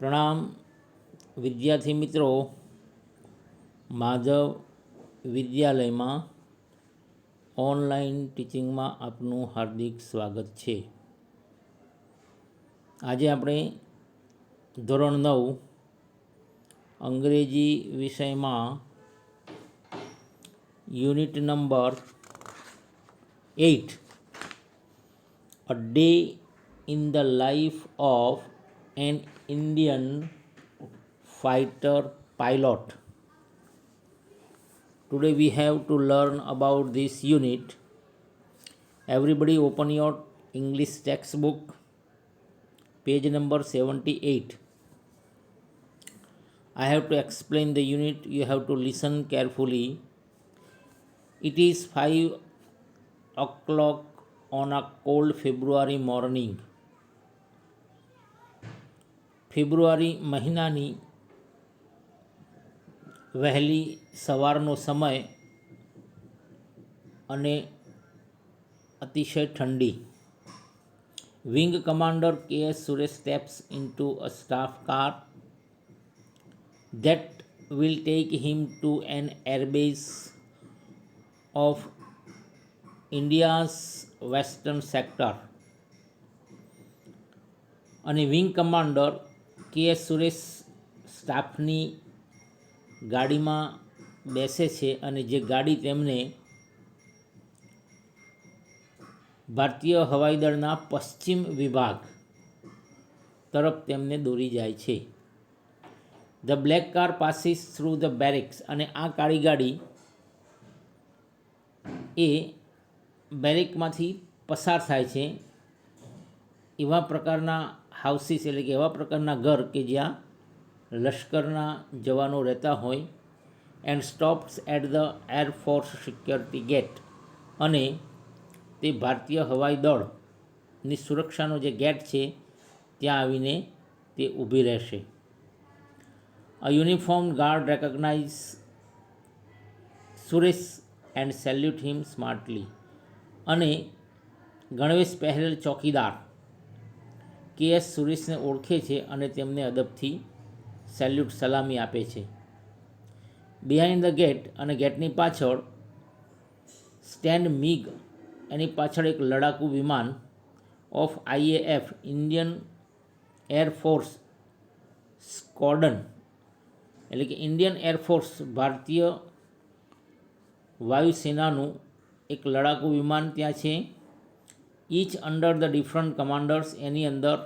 પ્રણામ વિદ્યાર્થી મિત્રો, માધવ વિદ્યાલયમાં ઓનલાઈન ટીચિંગમાં આપનું હાર્દિક સ્વાગત છે. આજે આપણે ધોરણ 9 અંગ્રેજી વિષયમાં unit number 8 a day in the life of an Indian fighter pilot. Today we have to learn about this unit. Everybody open your English textbook, page number 78. I have to explain the unit, you have to listen carefully. It is 5 o'clock on a cold February morning. ફેબ્રુઆરી મહિનાની વહેલી સવારનો સમય અને અતિશય ઠંડી. Wing commander K S. Suresh steps into a staff car that will take him to an airbase of India's western sector. અને wing commander K S. Suresh સ્ટાફની ગાડીમાં બેસે છે અને જે ગાડી તેમને ભારતીય હવાઈદળના પશ્ચિમ વિભાગ તરફ તેમને દોરી જાય છે. The black car passes through the બેરેક્સ, અને આ કાળી ગાડી એ બેરેકમાંથી પસાર થાય છે. એવા પ્રકારના હાઉસીસ એટલે કે એવા પ્રકારના ઘર કે જ્યાં લશ્કરના જવાનો રહેતા હોય. And stops at the air force security gate, અને તે ભારતીય હવાઈ દળની સુરક્ષાનો જે ગેટ છે ત્યાં આવીને તે ઊભી રહેશે. A uniform guard recognise Suresh and salute him smartly, અને ગણવેશ પહેરેલ ચોકીદાર કે.એસ. સુરેશને ઓળખે છે અને તેમને અદબથી સેલ્યુટ સલામી આપે છે. બિહાઇન્ડ ધ ગેટ, અને ગેટની પાછળ સ્ટેન્ડ મિગ, એની પાછળ એક લડાકુ વિમાન ઓફ IAF ઇન્ડિયન એરફોર્સ સ્કોડન, એટલે કે ઇન્ડિયન એરફોર્સ ભારતીય વાયુસેનાનું એક લડાકુ વિમાન ત્યાં છે. Each under the different commanders, એની અંદર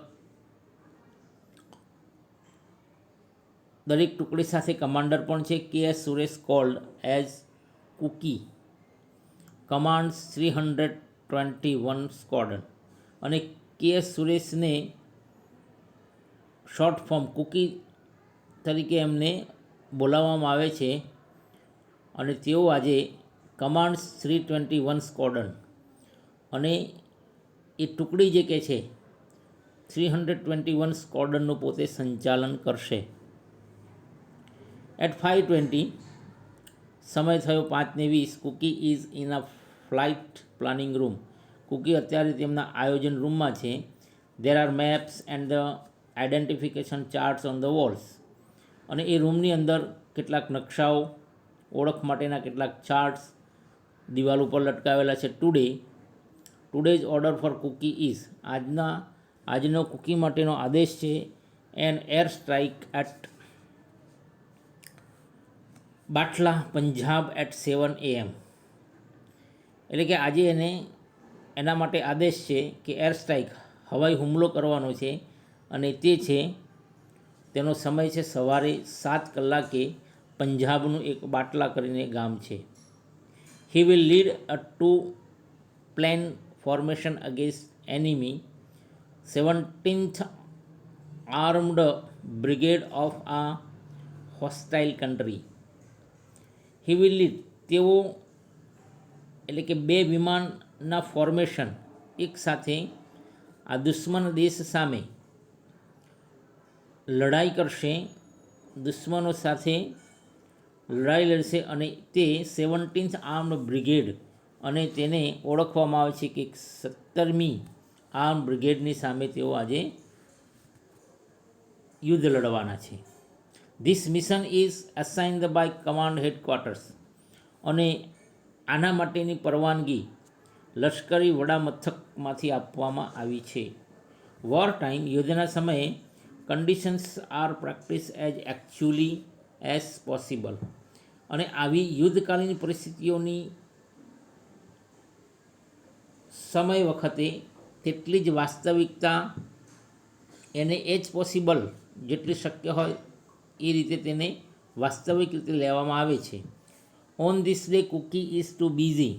દરેક ટુકડી સાથે કમાન્ડર પણ છે. K S. Suresh called as Cookie commands 321 squadron, અને કે.એસ. સુરેશને શોર્ટ ફોર્મ કુકી તરીકે એમને બોલાવવામાં આવે છે. અને તેઓ આજે કમાન્ડ્સ 321 સ્કોડન, અને એ ટુકડી જે કે છે 321 સ્કોડનનું પોતે સંચાલન કરશે. એટ 5:20, સમય થયો 5:20. Cookie is in a flight planning room. Cookie અત્યારે તેમના આયોજન રૂમમાં છે. There are maps and the identification charts on the walls, અને એ રૂમની અંદર કેટલાક નકશાઓ, ઓળખ માટેના કેટલાક ચાર્ટ્સ દિવાલ ઉપર લટકાવેલા છે. Today's order for Cookie is, આજનો કુકી માટેનો આદેશ છે એન એર સ્ટ્રાઇક એટ બાટલા પંજાબ એટ 7 AM. એટલે કે આજે એના માટે આદેશ છે કે એર સ્ટ્રાઇક હવાઈ હુમલો કરવાનો છે, અને તેનો સમય છે સવારે 7 કલાકે. પંજાબનું એક બાટલા કરીને ગામ છે. He will lead a 2 plane formation against enemy 17th armoured brigade of a hostile country. He will lead, તેઓ એટલે કે 2 વિમાનના ફોર્મેશન એક સાથે આ દુશ્મન દેશ સામે લડાઈ કરશે, દુશ્મનો સાથે લડાઈ લડશે, અને તે 17th આર્મ્ડ બ્રિગેડ, અને તેને ઓળખવામાં આવે છે કે 17મી આર્મ બ્રિગેડની સામે તેઓ આજે યુદ્ધ લડવાના છે. This mission is assigned by command headquarters, અને આના માટેની પરવાનગી લશ્કરી વડામથકમાંથી આપવામાં આવી છે. વોર ટાઈમ, યુદ્ધના સમયે conditions are practice as actually as possible, અને આવી યુદ્ધકાલીન પરિસ્થિતિઓની સમય વખતે તેટલી જ વાસ્તવિકતા એને એ જ પોસિબલ, જેટલી શક્ય હોય એ રીતે તેને વાસ્તવિક રીતે લેવામાં આવે છે. On this day Cookie is too busy,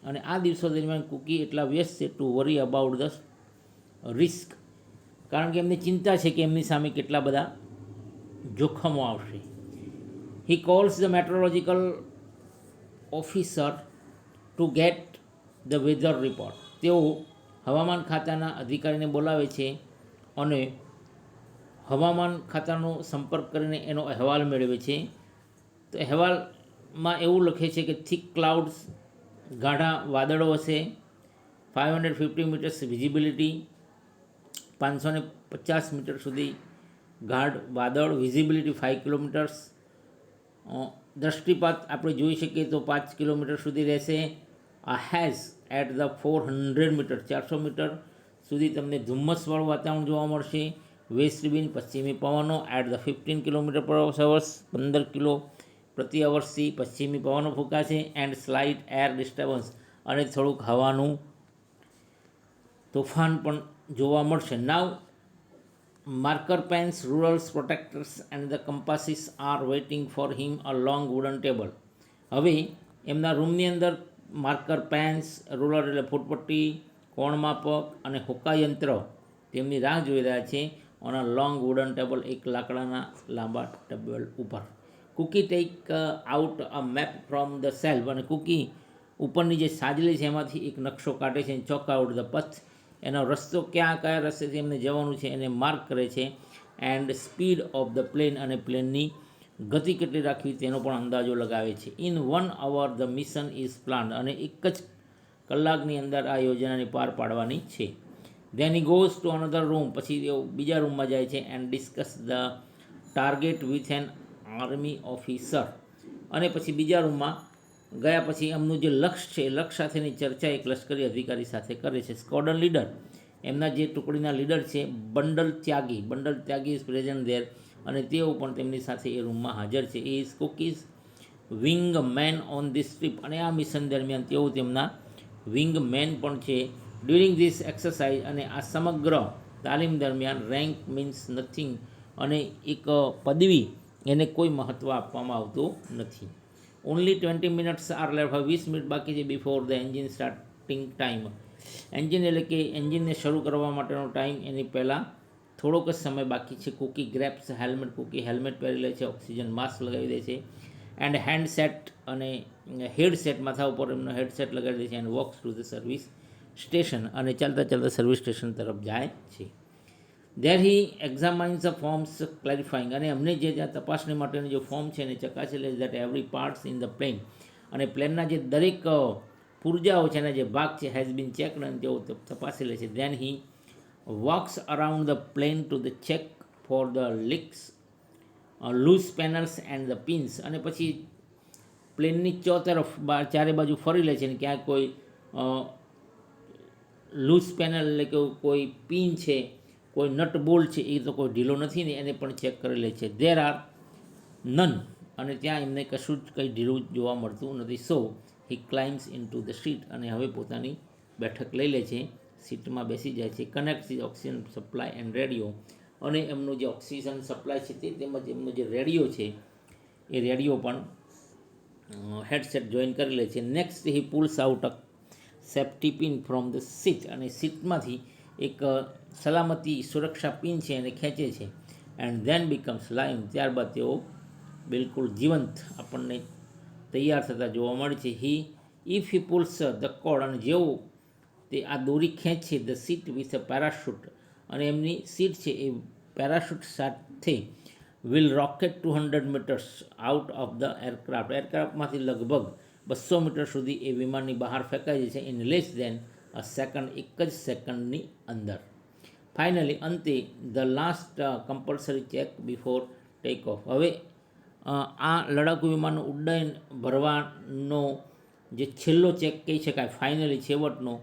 અને આ દિવસો દરમિયાન કુકી એટલા વ્યસ્ત છે to worry about the risk, કારણ કે એમને ચિંતા છે કે એમની સામે કેટલા બધા જોખમો આવશે. He calls the meteorological officer to get the weather report. તેઓ હવામાન ખાતાના અધિકારીને બોલાવે છે અને હવામાન ખાતાનો સંપર્ક કરીને એનો અહેવાલ મેળવે છે. તો અહેવાલમાં એવું લખે છે કે થિક ક્લાઉડ્સ, ગાઢા વાદળો હશે, 550 મીટર્સ વિઝિબિલિટી, 550 મીટર સુધી ગાઢ વાદળ, વિઝિબિલિટી 5 કિલોમીટર્સ, દ્રષ્ટિપાત આપણે જોઈ શકીએ તો 5 કિલોમીટર સુધી રહેશે. આ haze at the 400 metre, 400 metre સુધી તમને ધુમ્મસવાળું વાતાવરણ જોવા મળશે. વેસ્ટ વિન્ડ, પશ્ચિમી પવનો at the 15 kilometre per hours, 15 kilo પ્રતિ અવર્સથી પશ્ચિમી પવનો ફૂંકાશે. એન્ડ સ્લાઇટ એર ડિસ્ટર્બન્સ, અને થોડુંક હવાનું તોફાન પણ જોવા મળશે. Now marker pens, rulers, protractors and the compasses are waiting for him a long wooden table. હવે એમના રૂમની અંદર માર્કર પેન્સ, રૂલર એટલે ફૂટપટ્ટી, કોણમાપક અને હોકાયંત્ર તેમની રાહ જોઈ રહ્યા છે. On a long wooden table, એક લાકડાના લાંબા ટેબલ ઉપર. Cookie take out a map from the shelf, અને કુકી ઉપરની જે સાજલી છે એમાંથી એક નકશો કાઢે છે. ચોક આઉટ ધ પથ, એનો રસ્તો કયા રસ્તેથી એમને જવાનું છે એને માર્ક કરે છે. And speed of the plane, અને પ્લેનની ગતિ કેટલી રાખવી તેનો પણ અંદાજો લગાવે છે. In 1 hour the mission is planned, અને એક જ કલાકની અંદર આ યોજનાને પાર પાડવાની છે. Then he goes to another room, પછી તેઓ બીજા રૂમમાં જાય છે. And discuss the target with an army officer, અને પછી બીજા રૂમમાં ગયા પછી એમનું જે લક્ષ્ય છે એ લક્ષ્ય સાથેની ચર્ચા એક લશ્કરી અધિકારી સાથે કરે છે. સ્કોડન લીડર, એમના જે ટુકડીના લીડર છે, બંડલ ત્યાગી ઇઝ પ્રેઝન્ટ ધેર, અને તેઓ પણ તેમની સાથે એ રૂમમાં હાજર છે. એ is Cookie's wingman on this trip, અને આ મિશન દરમિયાન તેઓ તેમના વિંગ મેન પણ છે. ડ્યુરિંગ ધીસ એક્સરસાઇઝ, અને આ સમગ્ર તાલીમ દરમિયાન રેન્ક મીન્સ નથિંગ, અને એક પદવી એને કોઈ મહત્ત્વ આપવામાં આવતું નથી. ઓનલી 20 મિનિટ્સ આર લેફ્ટ, હવે 20 મિનિટ બાકી છે. Before the engine starting time, engine એટલે કે એન્જિનને શરૂ કરવા માટેનો ટાઈમ, એની પહેલાં થોડોક જ સમય બાકી છે. Cookie grabs helmet, Cookie helmet પહેરી લે છે, ઓક્સિજન માસ્ક લગાવી દે છે. એન્ડ હેન્ડસેટ, અને હેડસેટ, માથા ઉપર એમનો હેડસેટ લગાવી દે છે. And walks to the service station, અને ચાલતા સર્વિસ સ્ટેશન તરફ જાય છે. દેર હી એક્ઝામાઇન્સ ધ ફોર્મ્સ ક્લેરિફાઈંગ, અને અમને જે ત્યાં તપાસણી માટેનું જે ફોર્મ છે એને ચકાસી લે that every parts in the plane, અને પ્લેનના જે દરેક પુર્જાઓ છે એના જે ભાગ છે હેઝ બીન ચેકડ, અને તેઓ તપાસી લે છે. Then he walks around the plane to the check for the leaks, loose panels and the pins, અને પછી પ્લેનની ચોતરફ ચારે બાજુ ફરી લે છે, અને ક્યાંક કોઈ લૂઝ પેનલ એટલે કે કોઈ પિન છે, કોઈ નટ બોલ્ટ છે, એ તો કોઈ ઢીલો નથી ને એને પણ ચેક કરી લે છે. ધેર આર નન, અને ત્યાં એમને કશું જ કંઈ ઢીલું જોવા મળતું નથી. સો હી ક્લાઇમ્સ ઇન ટુ ધ સીટ, અને હવે પોતાની બેઠક લઈ લે છે, સીટમાં બેસી જાય છે. Connect the oxygen supply and radio, અને એમનું જે ઓક્સિજન સપ્લાય છે તે તેમજ એમનો જે રેડિયો છે એ રેડિયો પણ હેડસેટ જોઈન કરી લે છે. Next he pulls out a safety pin from the seat, અને સીટમાંથી એક સલામતી સુરક્ષા પિન છે એને ખેંચે છે. એન્ડ ધેન બીકમ્સ લાઈવ, ત્યારબાદ તેઓ બિલકુલ જીવંત આપણને તૈયાર થતા જોવા મળે છે. If he pulls the cord, અને જેવો તે આ દોરી ખેંચે, the seat with a parachute, અને એમની સીટ છે એ પેરાશૂટ સાથે will rocket 200 metres out of the એરક્રાફ્ટમાંથી લગભગ 200 મીટર સુધી એ વિમાનની બહાર ફેંકાઈ જાય છે. In less than a second, એક જ સેકન્ડની અંદર. ફાઇનલી અંતે the last compulsory check before take off. હવે આ લડાકુ વિમાનનું ઉડ્ડયન ભરવાનો જે છેલ્લો ચેક કહી શકાય, ફાઇનલી છેવટનો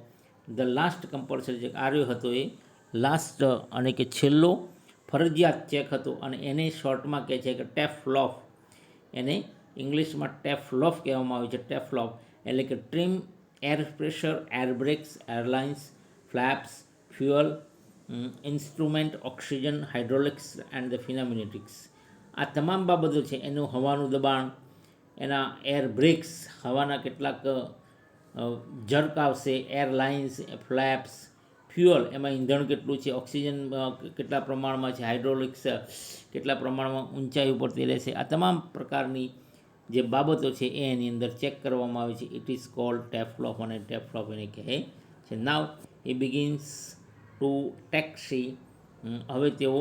ધ લાસ્ટ કમ્પલસરી ચેક આર્યો હતો, એ લાસ્ટ અને કે છેલ્લો ફરજિયાત ચેક હતો, અને એને શોર્ટમાં કહે છે કે ટેફલોફ. એને ઇંગ્લિશમાં ટેફલોફ કહેવામાં આવે છે. ટેફલોફ એટલે કે trim, air pressure, air brakes, airlines, flaps, fuel, instrument, oxygen, hydraulics and the ફિનામિનેટિક્સ. આ તમામ બાબતો છે, એનું હવાનું દબાણ, એના એર બ્રેક્સ, હવાના કેટલાક જર્ક આવશે, એરલાઇન્સ, ફ્લેપ્સ, ફ્યુઅલ એમાં ઈંધણ કેટલું છે, ઓક્સિજન કેટલા પ્રમાણમાં છે, હાઇડ્રોલિક્સ કેટલા પ્રમાણમાં ઊંચાઈ ઉપર તે રહેશે. આ તમામ પ્રકારની જે બાબતો છે એ એની અંદર ચેક કરવામાં આવે છે. ઇટ ઇઝ કોલ્ડ ટેફલોફ, અને ટેફલોફ એને કહે છે. નાવ એ બિગિન્સ ટુ ટેક્સી. હવે તેઓ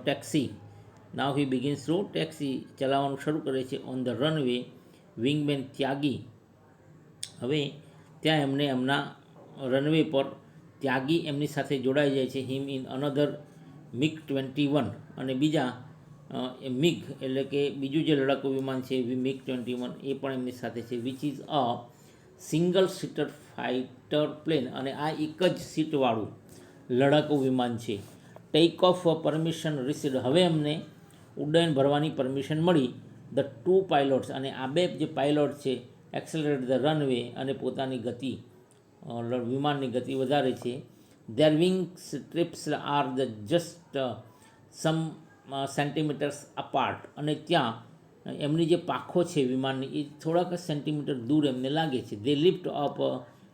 ટેક્સી નાવ હી બિગિન્સ ટુ ટેક્સી ચલાવવાનું શરૂ કરે છે. ઓન ધ રનવે વિંગમેન ત્યાગી. હવે ત્યાં એમને એમના રનવે પર ત્યાગી એમની સાથે જોડાઈ જાય છે. હિમ ઇન અનધર MiG-21, અને બીજા મિગ એટલે કે બીજું જે લડાકુ વિમાન છે MiG-21 એ પણ એમની સાથે છે. Which is a single seater fighter plane, અને આ એક જ સીટવાળું લડાકુ વિમાન છે. Take off permission received. હવે એમને ઉડ્ડયન ભરવાની પરમિશન મળી. ધ ટુ પાયલોટ્સ, અને આ બે જે પાયલોટ છે એક્સેલરેટ ધ રનવે, અને પોતાની ગતિ વિમાનની ગતિ વધારે છે. Their wings tips are the just some centimetres apart, અને ત્યાં એમની જે પાંખો છે વિમાનની એ થોડાક સેન્ટીમીટર દૂર એમને લાગે છે. They lift up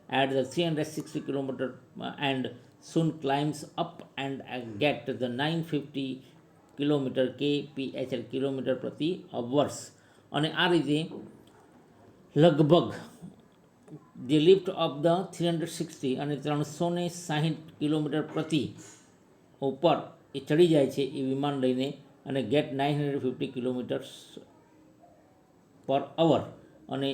at the 360 kilometre and soon climbs up and get the 950 kilometre kph kilometre પ્રતિ અવર્સ. અને આ રીતે લગભગ જે લિફ્ટ ઓફ ધ 360 અને 360 કિલોમીટર પ્રતિ ઉપર એ ચડી જાય છે એ વિમાન લઈને, અને ગેટ 950 કિલોમીટર્સ પર અવર, અને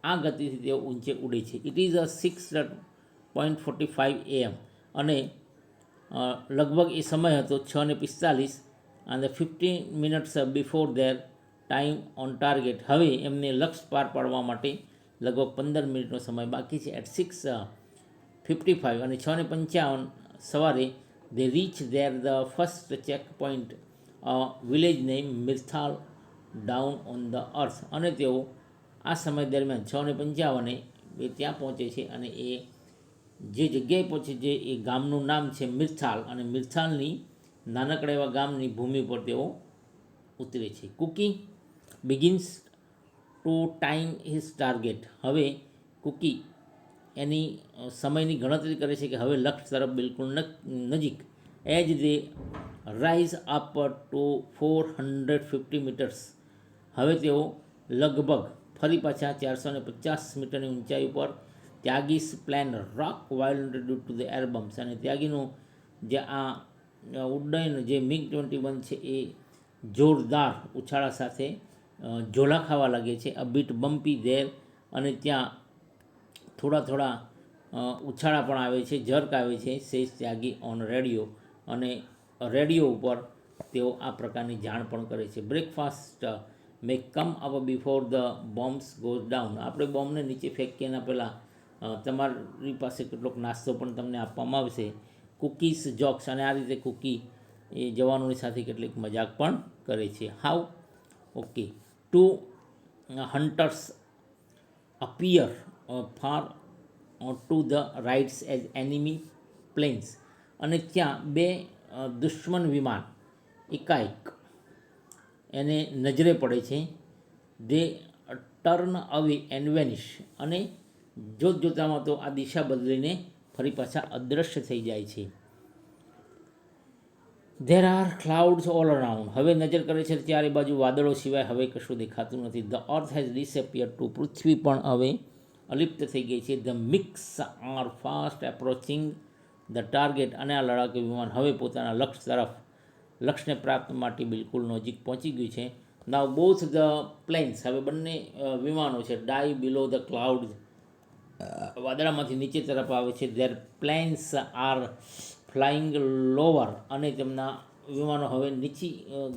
આ ગતિથી તેઓ ઊંચે ઉડે છે. ઇટ ઇઝ અ 6:45 AM, અને લગભગ એ સમય હતો 6:45, અને 15 minutes before there time on target. હવે એમને લક્ષ્ય પાર પાડવા માટે લગભગ 15 મિનિટનો સમય બાકી છે. એટ 6:55 અને 6:55 સવારે they reach there the first checkpoint, village name Mirthal down on the earth. અને તેઓ આ સમય દરમિયાન 6:55 એ ત્યાં પહોંચે છે, અને એ જે જગ્યાએ પહોંચે છે એ ગામનું નામ છે મિર્થાલ, અને મિર્થાલની નાનકડા એવા ગામની ભૂમિ પર તેઓ ઉતરે છે. Cookie begins to time his target. હવે કુકી એની સમયની ગણતરી કરે છે કે હવે લક્ષ્ય તરફ બિલકુલ નજીક. As they rise up to 450 metres. હવે તેઓ લગભગ ફરી પાછા 450 મીટરની ઊંચાઈ ઉપર Tyagi's plane rock wild due to the air bumps. અને ત્યાગીનું જે આ ઉડ્ડયન જે MiG-21 છે એ જોરદાર ઉછાળા સાથે ઝોલા ખાવા લાગે છે. અ બીટ બમ્પી ધેર, અને ત્યાં થોડા ઉછાળા પણ આવે છે, જર્ક આવે છે. સેઝ ત્યાગી ઓન રેડિયો, અને રેડિયો ઉપર તેઓ આ પ્રકારની જાણ પણ કરે છે. Breakfast may come up before the bombs goes down. આપણે બોમ્બને નીચે ફેંકીએ એના પહેલાં તમારી પાસે કેટલોક નાસ્તો પણ તમને આપવામાં આવશે. કુકીઝ જોક્સ, અને આ રીતે કુકી એ જવાનોની સાથે કેટલીક મજાક પણ કરે છે. How okay two hunters appear far to the rights as enemy planes. અને ત્યાં બે દુશ્મન વિમાન એકાએક એને નજરે પડે છે. દે ટર્ન અવે એન્ડ વેનિશ, અને જોતામાં તો આ દિશા બદલીને ફરી પાછા અદૃશ્ય થઈ જાય છે. There are clouds all around. હવે નજર કરે છે ત્યારે બાજુ વાદળો સિવાય હવે કશું દેખાતું નથી. The earth has disappear too. પૃથ્વી પણ હવે અલિપ્ત થઈ ગઈ છે. The MiGs are fast approaching the target. અને આ લડાકુ વિમાન હવે પોતાના લક્ષ્યને પ્રાપ્ત માટે બિલકુલ નજીક પહોંચી ગયું છે. નાવ બોથ ધ પ્લેન્સ. હવે બંને વિમાનો છે ડાઈ બિલો ધ ક્લાઉડ. વાદળામાંથી નીચે તરફ આવે છે. Their planes are flying lower અને તેમના વિમાનો હવે નીચી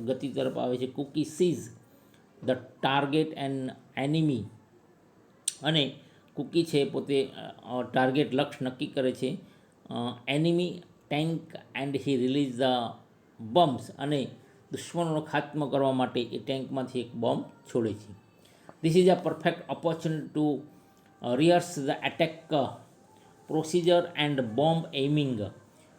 ગતિ તરફ આવે છે. Cookie sees the target and enemy, અને કુકી છે પોતે ટાર્ગેટ લક્ષ્ય નક્કી કરે છે. Enemy tank and he release the bombs, અને દુશ્મનોનો ખાત્મો કરવા માટે એ ટેન્કમાંથી એક બોમ્બ છોડે છે. This is a perfect opportunity to rehearse the attack procedure and bomb aiming,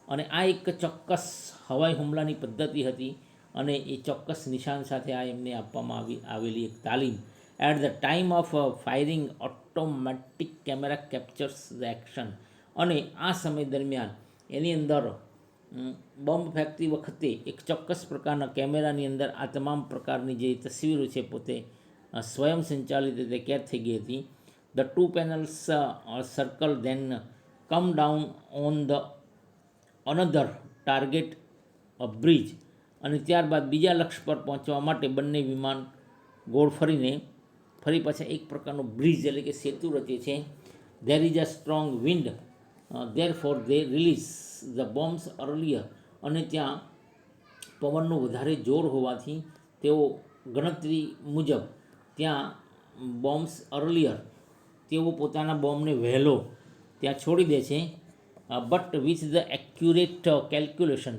અને આ એક ચોક્કસ હવાઈ હુમલાની પદ્ધતિ હતી અને એ ચોક્કસ નિશાન સાથે આ એમને આપવામાં આવેલી એક તાલીમ. At the time of firing automatic camera captures the action, અને આ સમય દરમિયાન એની અંદર બોમ્બ ફેંકતી વખતે એક ચોક્કસ પ્રકારના કેમેરાની અંદર આ તમામ પ્રકારની જે તસવીરો છે પોતે સ્વયં સંચાલિત રીતે કેદ થઈ ગઈ હતી. The two panels circle then come down on the another target bridge, અને ત્યારબાદ બીજા લક્ષ્ય પર પહોંચવા માટે બંને વિમાન ગોળ ફરીને ફરી પાછા એક પ્રકારનું બ્રિજ એટલે કે સેતુ રચે છે. There is a strong wind there four they release the bombs earlier, અને ત્યાં પવનનું વધારે જોર હોવાથી તેઓ ગણતરી મુજબ ત્યાં બોમ્બ્સ અર્લિયર તેઓ પોતાના બોમ્બને વહેલો ત્યાં છોડી દે છે. But with the accurate calculation,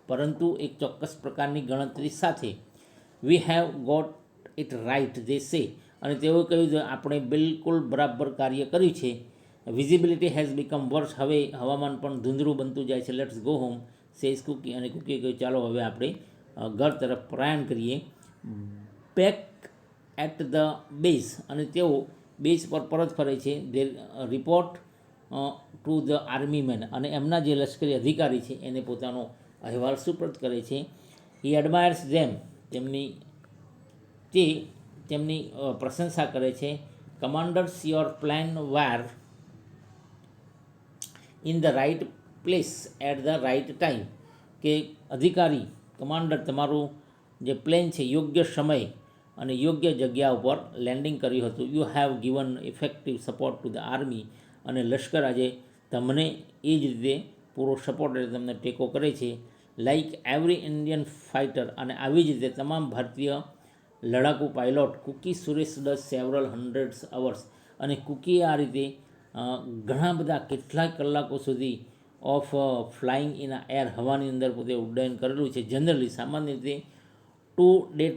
પરંતુ એક ચોક્કસ પ્રકારની ગણતરી સાથે. We have got it right they say, અને તેઓએ કહ્યું કે આપણે બિલકુલ બરાબર કાર્ય કર્યું છે. વિઝિબિલિટી હેઝ બીકમ વર્સ, હવે હવામાન પણ ધૂંધળું બનતું જાય છે. Let's go home says Cookie, અને કુકીએ કહ્યું ચાલો હવે આપણે ઘર તરફ પ્રયાણ કરીએ. બેક એટ ધ બેઝ, અને તેઓ બેઝ પર પરત ફરે છે. They report to the army man, અને એમના જે લશ્કરી અધિકારી છે એને પોતાનો અહેવાલ સુપ્રત કરે છે. હી એડમાયર્સ ધેમ, તેમની પ્રશંસા કરે છે. Commanders your plan was in the right place at the right time, કે અધિકારી કમાન્ડર તમારું જે પ્લેન છે યોગ્ય સમય અને યોગ્ય જગ્યા ઉપર લેન્ડિંગ કર્યું હતું. You have given effective support two the army, અને લશ્કર આજે તમને એ જ રીતે પૂરો સપોર્ટ એટલે તમને ટેકો કરે છે. લાઇક એવરી ઇન્ડિયન ફાઇટર, અને આવી જ રીતે તમામ ભારતીય લડાકુ pilot. Kooky Suresh does several hundreds hours, અને કુકીએ આ રીતે ઘણા બધા કેટલાય કલાકો સુધી ઓફ ફ્લાઇંગ ઇન એર, હવાની અંદર પોતે ઉડ્ડયન કરેલું છે. જનરલી સામાન્ય રીતે 2 day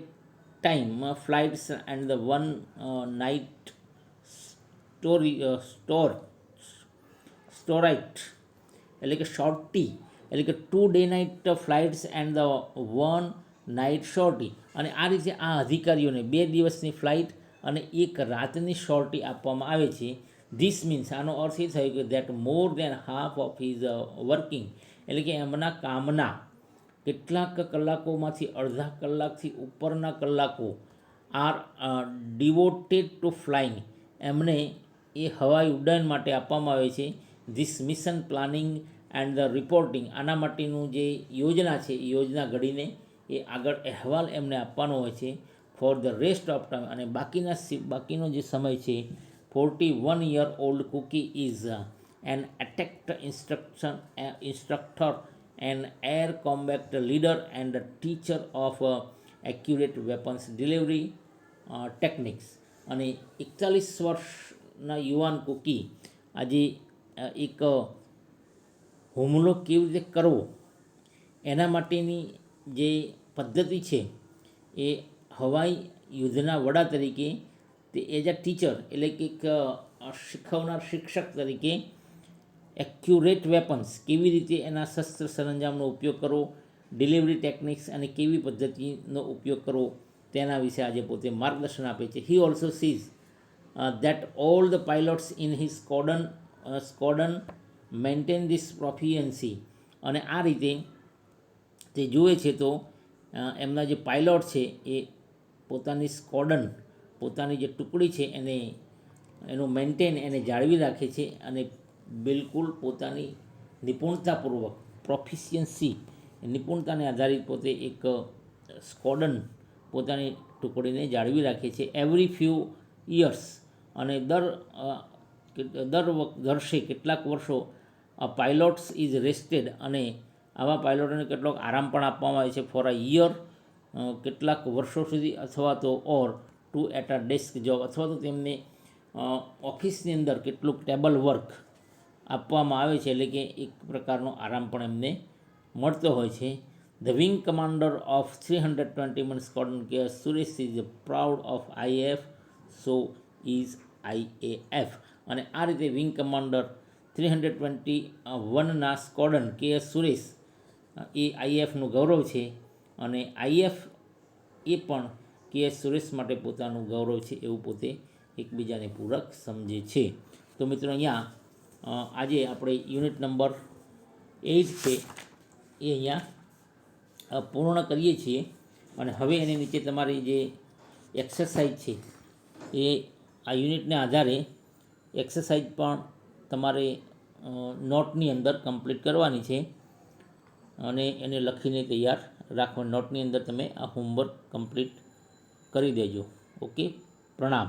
time flights and the 1 night sortie, એટલે કે શોર્ટી, એટલે કે 2 day night flights and the 1 night sortie. અને આ રીતે આ અધિકારીઓને 2 દિવસની ફ્લાઇટ અને 1 રાતની શોર્ટી આપવામાં આવે છે. ધીસ મીન્સ, આનો અર્થ એ થયો કે that more than half of his working, એટલે કે એમના કામના કેટલાક કલાકોમાંથી અડધા કલાકથી ઉપરના કલાકો આર ડિવોટેડ ટુ ફ્લાઇંગ, એમને એ હવાઈ ઉડ્ડયન માટે આપવામાં આવે છે. This mission planning and the reporting, આના માટેનું જે યોજના છે એ યોજના ઘડીને એ આગળ અહેવાલ એમને આપવાનો હોય છે. For the rest of time, અને બાકીનો જે સમય છે 41-year-old Kooky is an attack instructor, an air combat leader and teacher of accurate weapons delivery techniques. અને 41 વર્ષના યુવાન કુકી આજે એક હુમલો કેવી રીતે કરવો એના માટેની જે પદ્ધતિ છે એ હવાઈ યુદ્ધના વડા તરીકે તે એઝ અ ટીચર, એટલે કે એક શીખવનાર શિક્ષક તરીકે એક્યુરેટ વેપન્સ, કેવી રીતે એના શસ્ત્ર સરંજામનો ઉપયોગ કરવો, ડિલિવરી ટેકનિક્સ, અને કેવી પદ્ધતિનો ઉપયોગ કરવો તેના વિશે આજે પોતે માર્ગદર્શન આપે છે. He also sees that all the pilots in his squadron maintain this proficiency, અને આ રીતે તે જુએ છે તો એમના જે પાયલોટ છે એ પોતાની પોતાની જે ટુકડી છે એનું મેન્ટેન એને જાળવી રાખે છે, અને બિલકુલ પોતાની નિપુણતાપૂર્વક પ્રોફિશિયન્સી, નિપુણતાને આધારિત પોતે એક સ્કોડન પોતાની ટુકડીને જાળવી રાખે છે. એવરી ફ્યુ યર્સ, અને દર વર્ષે કેટલાક વર્ષો પાયલોટ્સ ઇઝ રેસ્ટેડ, અને આવા પાયલોટોને કેટલોક આરામ પણ આપવામાં આવે છે ફોર અ યર, કેટલાક વર્ષો સુધી, અથવા તો or to at a desk job, અથવા તો તેમને ઓફિસની અંદર કેટલુંક ટેબલ વર્ક આપવામાં આવે છે, એટલે કે એક પ્રકારનો આરામ પણ એમને મળતો હોય છે. The wing commander of 321 squadron K Suresh is proud of IAF, so is IAF. અને આ રીતે વિંગ કમાન્ડર 321ના સ્ક્વોડ્રન કે એસ સુરેશ એ આઈએફનું ગૌરવ છે, અને આઈએફ એ પણ કે એસ સુરેશ માટે પોતાનું ગૌરવ છે એવું પોતે એકબીજાને પૂરક સમજે છે. તો મિત્રો અહીંયા આજે આપણે યુનિટ નંબર 8 છે એ અહીંયા પૂર્ણ કરીએ છીએ. અને હવે એની નીચે તમારી જે એક્સરસાઇઝ છે એ આ યુનિટને આધારે એક્સરસાઇઝ પણ તમારે નોટની અંદર કમ્પ્લીટ કરવાની છે, અને એને લખીને તૈયાર રાખવા. નોટની અંદર તમે આ હોમવર્ક કમ્પ્લીટ કરી દેજો. ઓકે, પ્રણામ.